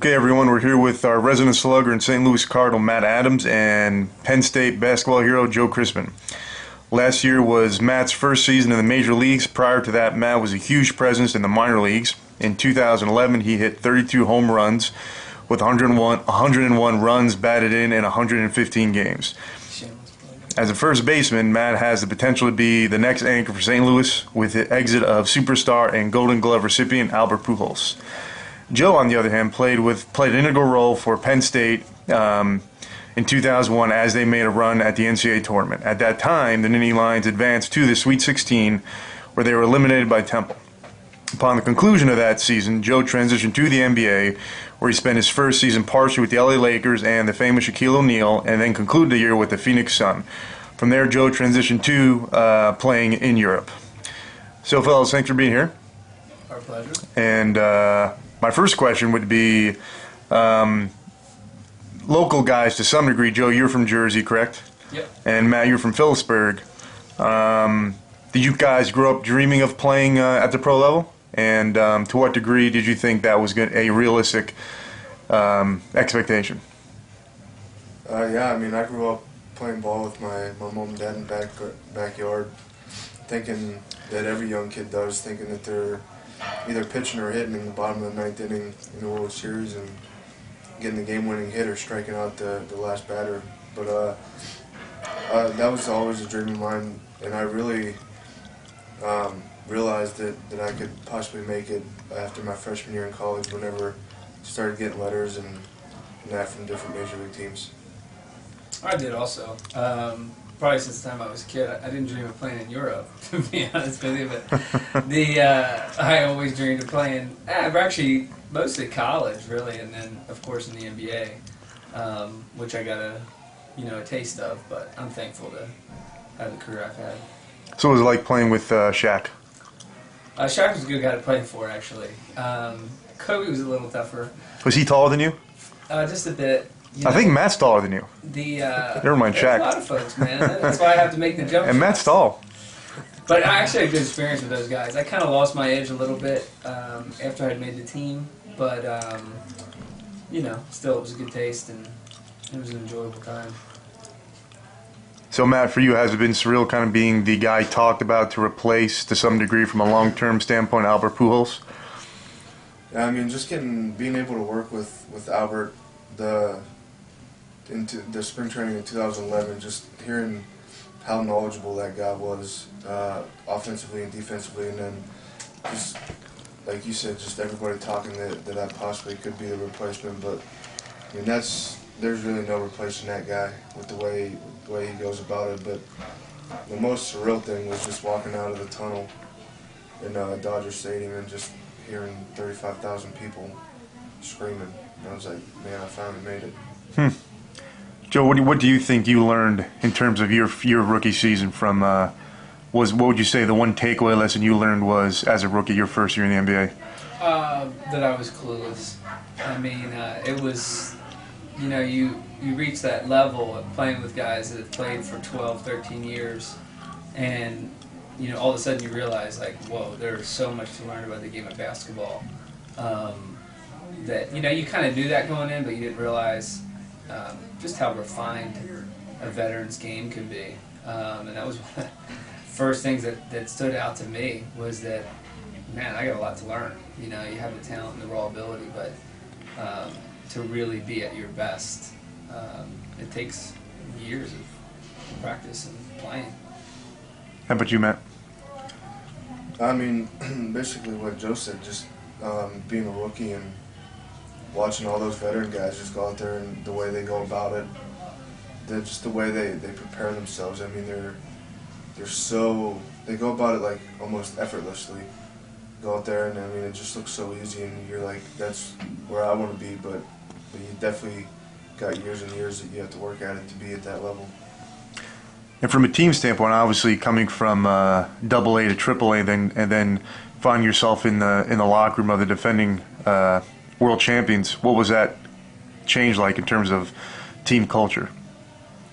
Okay, everyone, we're here with our resident slugger and St. Louis Cardinal, Matt Adams, and Penn State basketball hero, Joe Crispin. Last year was Matt's first season in the major leagues. Prior to that, Matt was a huge presence in the minor leagues. In 2011, he hit 32 home runs with 101 runs batted in 115 games. As a first baseman, Matt has the potential to be the next anchor for St. Louis with the exit of superstar and Golden Glove recipient Albert Pujols. Joe, on the other hand, played an integral role for Penn State in 2001 as they made a run at the NCAA tournament. At that time, the Nittany Lions advanced to the Sweet 16, where they were eliminated by Temple. Upon the conclusion of that season, Joe transitioned to the NBA, where he spent his first season partially with the LA Lakers and the famous Shaquille O'Neal, and then concluded the year with the Phoenix Sun. From there, Joe transitioned to playing in Europe. So, fellas, thanks for being here. Our pleasure. And my first question would be local guys to some degree. Joe, you're from Jersey, correct? Yep. And Matt, you're from Phillipsburg. Did you guys grow up dreaming of playing at the pro level? And to what degree did you think that was a realistic expectation? Yeah, I mean, I grew up playing ball with my mom and dad in the backyard, thinking that every young kid does, thinking that they're either pitching or hitting in the bottom of the ninth inning in the World Series and getting the game-winning hit or striking out the last batter. But that was always a dream of mine, and I really realized that I could possibly make it after my freshman year in college whenever I started getting letters and that from different major league teams. I did also. Probably since the time I was a kid. I didn't dream of playing in Europe, to be honest with you, but I always dreamed of playing, actually, mostly college, really, and then, of course, in the NBA, which I got a taste of, but I'm thankful to have the career I've had. So what was it like playing with Shaq? Shaq was a good guy to play for, actually. Kobe was a little tougher. Was he taller than you? Just a bit. I think Matt's taller than you. Never mind Shaq. A lot of folks, man. That's why I have to make the jump. And Matt's tall. But I actually had a good experience with those guys. I kind of lost my edge a little bit after I had made the team, but still it was a good taste and it was an enjoyable time. So Matt, for you, has it been surreal kind of being the guy talked about to replace, to some degree, from a long-term standpoint, Albert Pujols? Yeah, I mean, just being able to work with Albert into the spring training in 2011, just hearing how knowledgeable that guy was offensively and defensively, and then just like you said, just everybody talking that I possibly could be the replacement. But I mean, there's really no replacing that guy with the way he goes about it. But the most surreal thing was just walking out of the tunnel in Dodger Stadium and just hearing 35,000 people screaming. And I was like, man, I finally made it. Joe, what do you think you learned in terms of your rookie season from, what would you say the one takeaway lesson you learned was as a rookie your first year in the NBA? That I was clueless. I mean, it was, you reach that level of playing with guys that have played for 12, 13 years, and, all of a sudden you realize, like, whoa, there's so much to learn about the game of basketball. That, you kind of knew that going in, but you didn't realize just how refined a veteran's game can be. And that was one of the first things that stood out to me was that, man, I got a lot to learn. You have the talent and the raw ability, but to really be at your best, it takes years of practice and playing. How about you, Matt? I mean, basically what Joe said, just being a rookie and watching all those veteran guys just go out there and the way they go about it, just the way they prepare themselves. I mean, they go about it like almost effortlessly. Go out there and I mean it just looks so easy and you're like, that's where I want to be, but you definitely got years and years that you have to work at it to be at that level. And from a team standpoint, obviously coming from AA to AAA, and then finding yourself in the locker room of the defending world champions, what was that change like in terms of team culture?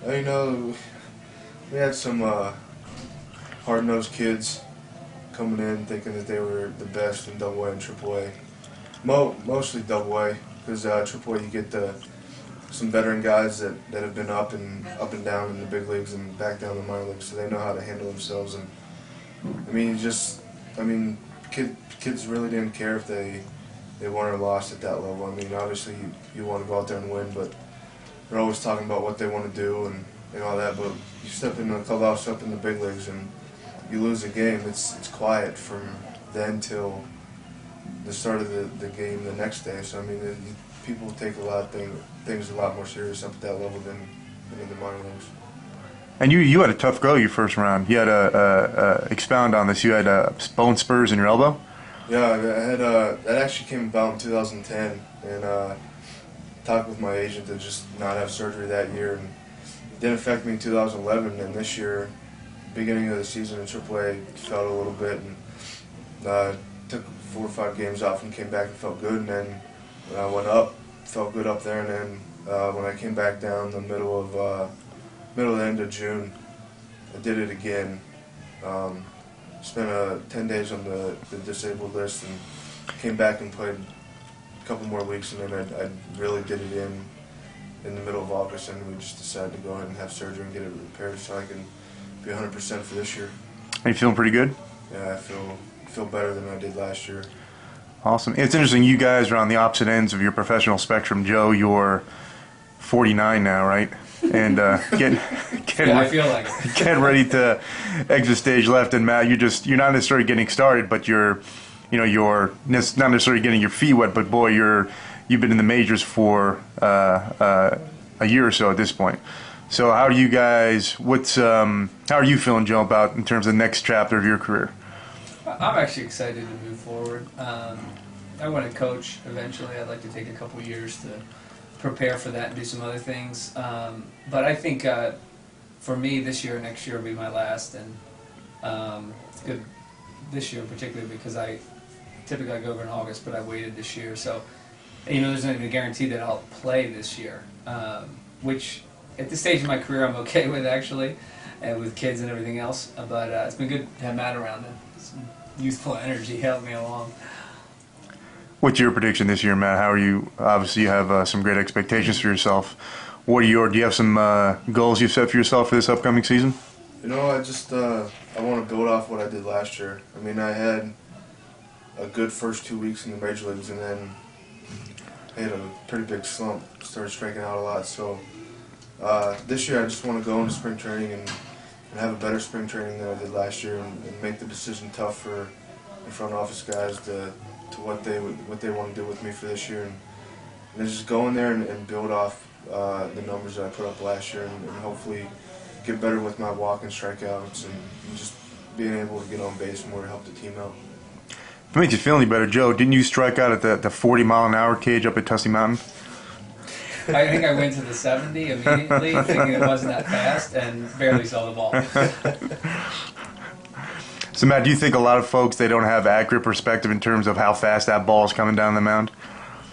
We had some hard-nosed kids coming in thinking that they were the best in AA and AAA. Mostly AA. because AAA you get some veteran guys that have been up and down in the big leagues and back down in the minor leagues, so they know how to handle themselves. And kids really didn't care if they won or lost at that level. I mean, obviously you want to go out there and win, but they're always talking about what they want to do and all that. But you step in the clubhouse, up in the big leagues, and you lose a game, it's quiet from then till the start of the game the next day. So I mean, people take a lot of things a lot more serious up at that level than in the minor leagues. And you had a tough go your first round. You had expound on this. You had bone spurs in your elbow. Yeah, I had that actually came about in 2010, and talked with my agent to just not have surgery that year, and it didn't affect me in 2011. And this year, beginning of the season in AAA, felt a little bit, and took 4 or 5 games off and came back and felt good. And then when I went up, felt good up there, and then when I came back down the middle of the end of June, I did it again. Spent 10 days on the disabled list and came back and played a couple more weeks, and then I really did it in the middle of August, and we just decided to go ahead and have surgery and get it repaired so I can be 100% for this year. Are you feeling pretty good? Yeah, I feel better than I did last year. Awesome. It's interesting, you guys are on the opposite ends of your professional spectrum. Joe, you're 49 now, right? And getting I feel like it. getting ready to exit stage left. And Matt, you're not necessarily getting started, but you're not necessarily getting your feet wet. But boy, you've been in the majors for a year or so at this point. So how are you guys? How are you feeling, Joe, about in terms of the next chapter of your career? I'm actually excited to move forward. I want to coach eventually. I'd like to take a couple years to prepare for that and do some other things. But I think for me, this year, next year will be my last, and it's good this year particularly because I typically go over in August, but I waited this year. So, there's not even a guarantee that I'll play this year, which at this stage of my career I'm okay with actually, and with kids and everything else. But it's been good to have Matt around and some youthful energy help me along. What's your prediction this year, Matt? How are you? Obviously, you have some great expectations for yourself. Do you have some goals you've set for yourself for this upcoming season? I want to build off what I did last year. I mean, I had a good first 2 weeks in the major leagues, and then I had a pretty big slump. Started striking out a lot. So this year, I just want to go into spring training and have a better spring training than I did last year, and make the decision tough for the front office guys to what they want to do with me for this year, and then just go in there and build off the numbers that I put up last year, and hopefully get better with my walk and strikeouts, and just being able to get on base more to help the team out. If it makes you feel any better, Joe, didn't you strike out at the 40-mile-an-hour cage up at Tussey Mountain? I think I went to the 70 immediately, thinking it wasn't that fast, and barely saw the ball. So, Matt, do you think a lot of folks, they don't have accurate perspective in terms of how fast that ball is coming down the mound?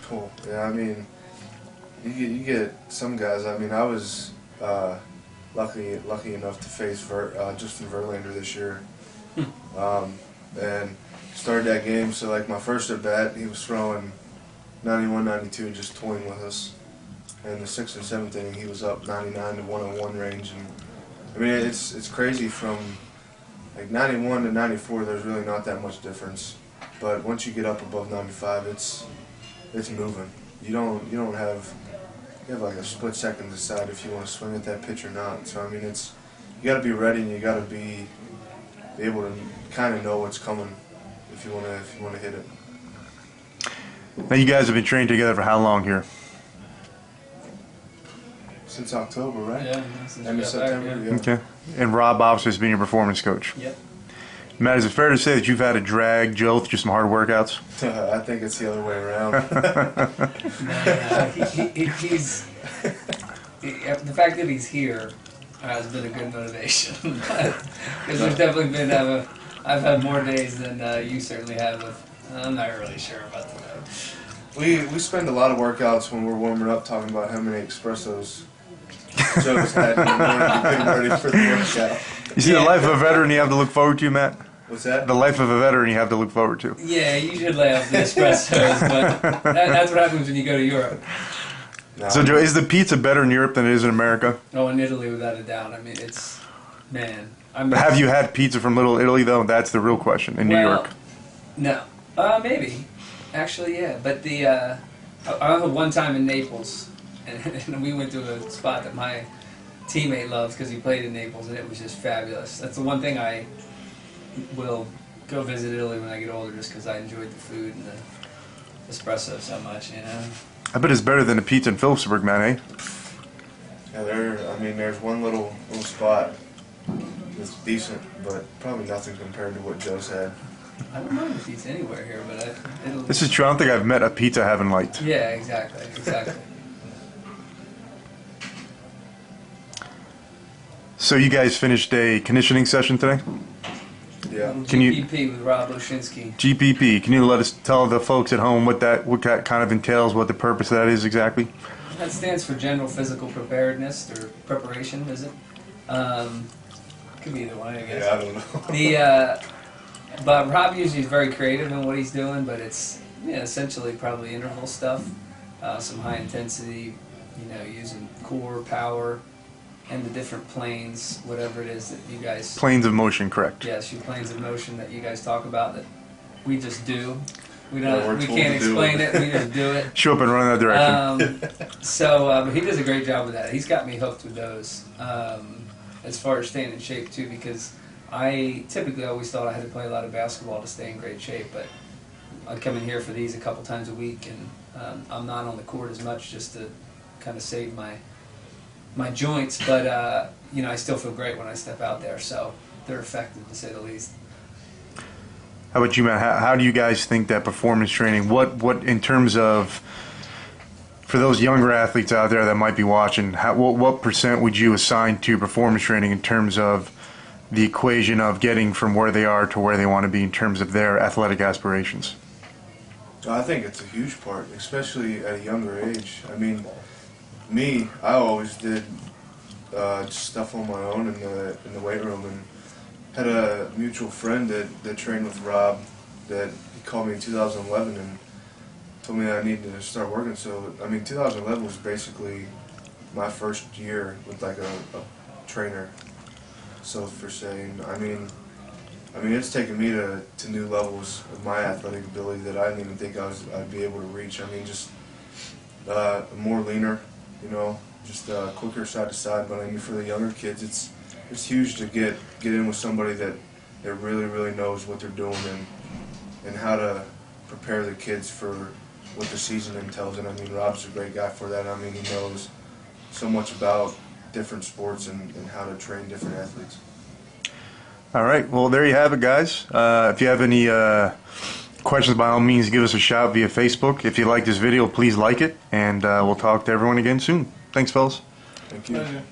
Cool. Yeah, I mean, you get some guys. I mean, I was lucky enough to face Justin Verlander this year, and started that game. So, like, my first at bat, he was throwing 91, 92, just toying with us. And the 6th and 7th inning, he was up 99 to 101 range. And I mean, it's crazy from like 91 to 94. There's really not that much difference. But once you get up above 95, it's moving. You have like a split second to decide if you want to swing at that pitch or not. So I mean, you got to be ready, and you got to be able to kind of know what's coming if you want to hit it. Now, you guys have been training together for how long here? Since October, right? Yeah, since End of September. Back, yeah. Yeah. Okay. And Rob obviously has been your performance coach. Yep. Matt, is it fair to say that you've had to drag Joe through some hard workouts? I think it's the other way around. The fact that he's here has been a good motivation. Because there's definitely been, I've had more days than you certainly have. I'm not really sure about that. We spend a lot of workouts when we're warming up talking about how many espressos Joe's had in the morning getting ready for the workout. You see the life of a veteran you have to look forward to, Matt? What's that? The life of a veteran you have to look forward to. Yeah, you should lay off the espressos, but that's what happens when you go to Europe. No, So, Joe, is the pizza better in Europe than it is in America? Oh, in Italy, without a doubt. I mean, it's, man. I'm, Have you had pizza from Little Italy, though? That's the real question in New York. No. Maybe. Actually, yeah. But I had one time in Naples, and we went to a spot that my teammate loves because he played in Naples, and it was just fabulous. That's the one thing I will go visit Italy when I get older, just because I enjoyed the food and the espresso so much, you know. I bet it's better than the pizza in Phillipsburg, man, eh? Yeah, there's one little spot that's decent, but probably nothing compared to what Joe's had. I don't mind the pizza anywhere here, but it'll... This is true. I don't think I've met a pizza I haven't liked. Yeah, exactly. So you guys finished a conditioning session today? Yeah. Can you- GPP with Rob Oshinsky. GPP. Can you let us tell the folks at home what that kind of entails, what the purpose of that is exactly? That stands for General Physical Preparedness, or preparation, is it? Could be either one, I guess. Yeah, I don't know. But Rob usually is very creative in what he's doing, but it's essentially probably interval stuff, some high intensity, using core, power, and the different planes, whatever it is that you guys... Planes of motion, correct. Yes, your planes of motion that you guys talk about that we just do. We Yeah, we're we told can't to do explain it. it, we just do it. Show up and run in that direction. But he does a great job with that. He's got me hooked with those. As far as staying in shape too, because I typically always thought I had to play a lot of basketball to stay in great shape, but I come in here for these a couple times a week, and I'm not on the court as much just to kind of save my joints, but I still feel great when I step out there, so they're effective to say the least. How about you, man? How do you guys think that performance training, what in terms of, for those younger athletes out there that might be watching, what percent would you assign to performance training in terms of the equation of getting from where they are to where they want to be in terms of their athletic aspirations? I think it's a huge part, especially at a younger age. I mean, I always did stuff on my own in the weight room, and had a mutual friend that trained with Rob that he called me in 2011 and told me that I needed to start working. So, 2011 was basically my first year with like a trainer, so for saying, it's taken me to new levels of my athletic ability that I didn't even think I'd be able to reach. Just more leaner, just quicker side to side. But for the younger kids, it's huge to get in with somebody that really, really knows what they're doing and how to prepare the kids for what the season entails. And Rob's a great guy for that. He knows so much about different sports and how to train different athletes. All right. Well, there you have it, guys. If you have any questions, by all means, give us a shout via Facebook. If you like this video, please like it, and we'll talk to everyone again soon. Thanks, fellas. Thank you. Pleasure.